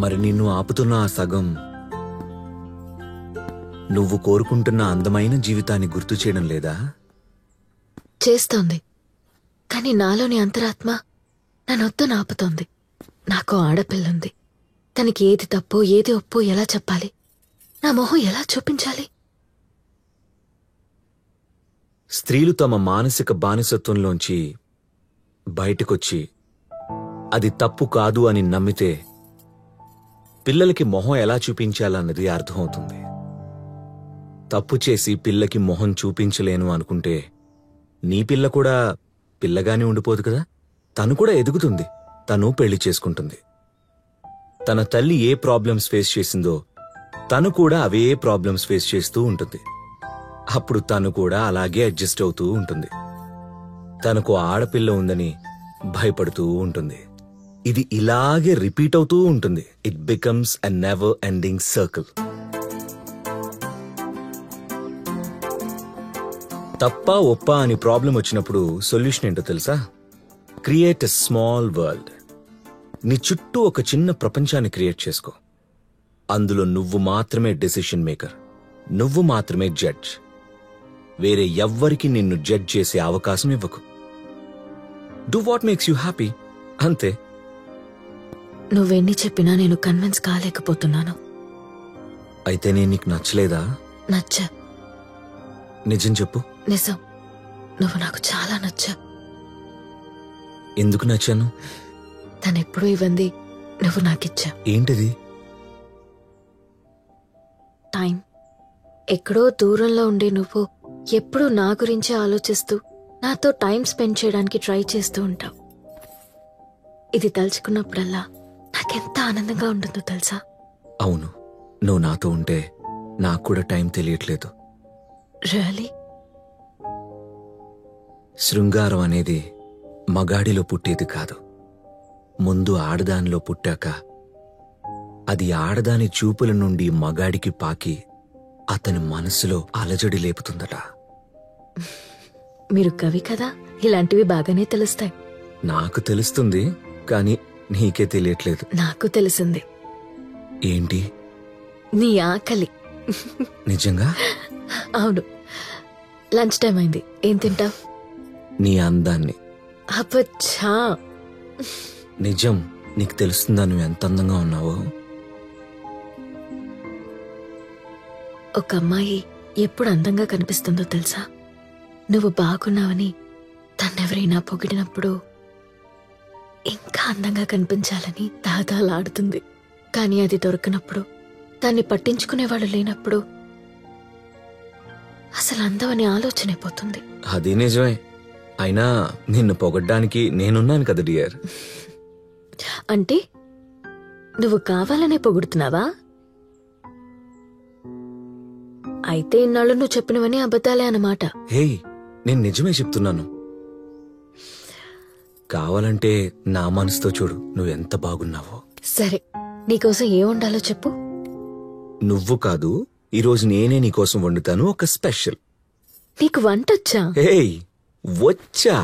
మరి నిన్ను ఆపుతున్న ఆ సగం నువ్వు కోరుకుంటున్న అందమైన జీవితాన్ని గుర్తు చేయడం లేదా? చేస్తోంది. కానీ నాలోని అంతరాత్మ నన్నొద్దని ఆపుతోంది. నాకు ఆడపిల్లుంది. తనకి ఏది తప్పో ఏది ఒప్పో ఎలా చెప్పాలి? నా మొహం ఎలా చూపించాలి? స్త్రీలు తమ మానసిక బానిసత్వంలోంచి బయటకొచ్చి అది తప్పు కాదు అని నమ్మితే పిల్లలకి మొహం ఎలా చూపించాలన్నది అర్థమవుతుంది. తప్పు చేసి పిల్లకి మొహం చూపించలేను అనుకుంటే నీ పిల్ల కూడా పిల్లగానే ఉండిపోదు కదా. తను కూడా ఎదుగుతుంది, తను పెళ్లి చేసుకుంటుంది. తన తల్లి ఏ ప్రాబ్లమ్స్ ఫేస్ చేసిందో తను కూడా అవే ప్రాబ్లమ్స్ ఫేస్ చేస్తూ ఉంటుంది. అప్పుడు తను కూడా అలాగే అడ్జస్ట్ అవుతూ ఉంటుంది. తనకు ఆడపిల్ల ఉందని భయపడుతూ ఉంటుంది. ఇది ఇలాగే రిపీట్ అవుతూ ఉంటుంది. It becomes a never ending circle. తప్పా ఒప్పా అని ప్రాబ్లం వచ్చినప్పుడు సొల్యూషన్ ఏంటో తెలుసా? Create a small world. నీ చుట్టూ ఒక చిన్న ప్రపంచాన్ని క్రియేట్ చేసుకో. అందులో నువ్వు మాత్రమే డెసిషన్ మేకర్, నువ్వు మాత్రమే జడ్జ్. వేరే ఎవ్వరికి నిన్ను జడ్జ్ చేసే అవకాశం ఇవ్వకు. Do what makes you happy, అంతే. నువ్వెన్ని చెప్పినా నేను కన్విన్స్ కాలేకపోతున్నాను. అయితే నేను నీకు నచ్చలేదా? నచ్చా. నిజం చెప్పు. నిజం, నువ్వు నాకు చాలా నచ్చా. ఎందుకు నచ్చాను? తనెప్పుడూ ఇవ్వంది నువ్వు నాకిచ్చా. ఏంటిది? టైం. ఎక్కడో దూరంలో ఉండే నువ్వు ఎప్పుడూ నా గురించి ఆలోచిస్తూ నాతో టైం స్పెండ్ చేయడానికి ట్రై చేస్తూ ఉంటావు. ఇది తలుచుకున్నప్పుడల్లా నాకెంత ఆనందంగా ఉంటుందో తెలుసా? అవును, నువ్వు నాతో ఉంటే నాకు కూడా టైం తెలియట్లేదు. రియలీ? శృంగారం అనేది మగాడిలో పుట్టేది కాదు. ముందు ఆడదానిలో పుట్టాక అది ఆడదాని చూపుల నుండి మగాడికి పాకి అతని మనసులో అలజడి లేపుతుందట. మీరు కవి కదా, ఇలాంటివి బాగానే తెలుస్తాయి. నాకు తెలుస్తుంది, కానీ నీకే తెలియట్లేదు. నాకు తెలిసింది. ఏంటి? నీ ఆకలి. నిజంగా? అవును. లంచ్ టైం అయింది, ఏం తింటావు? నీ అందాన్ని. అబ్బచ్చా. నిజం, నీకు తెలుస్తుందా నువ్వు ఎంత అందంగా ఉన్నావో? ఒక అమ్మాయి ఎప్పుడు అందంగా కనిపిస్తుందో తెలుసా? నువ్వు బాగున్నావని తన్నెవరైనా పొగిడినప్పుడు ఇంకా అందంగా కనిపించాలని దాదాలాడుతుంది. కానీ అది దొరకనప్పుడు, దాన్ని పట్టించుకునేవాళ్ళు లేనప్పుడు అసలు అందమని ఆలోచన అయిపోతుంది. అది నిజమే. అయినా నిన్ను పొగడ్డానికి నేనున్నాను కదా డియర్. అంటే నువ్వు కావాలనే పొగుడుతున్నావా? అయితే ఇన్నాళ్ళు నువ్వు చెప్పినవని అబద్ధాలే అన్నమాట. హే, నేను నిజమే చెప్తున్నాను. కావాలంటే నా మనసుతో చూడు నువ్వెంత బాగున్నావో. సరే, నీకోసం ఏం వండాలో చెప్పు. నువ్వు కాదు, ఈరోజు నేనే నీకోసం వండుతాను ఒక స్పెషల్. నీకు వంటొచ్చా? హే, వచ్చా.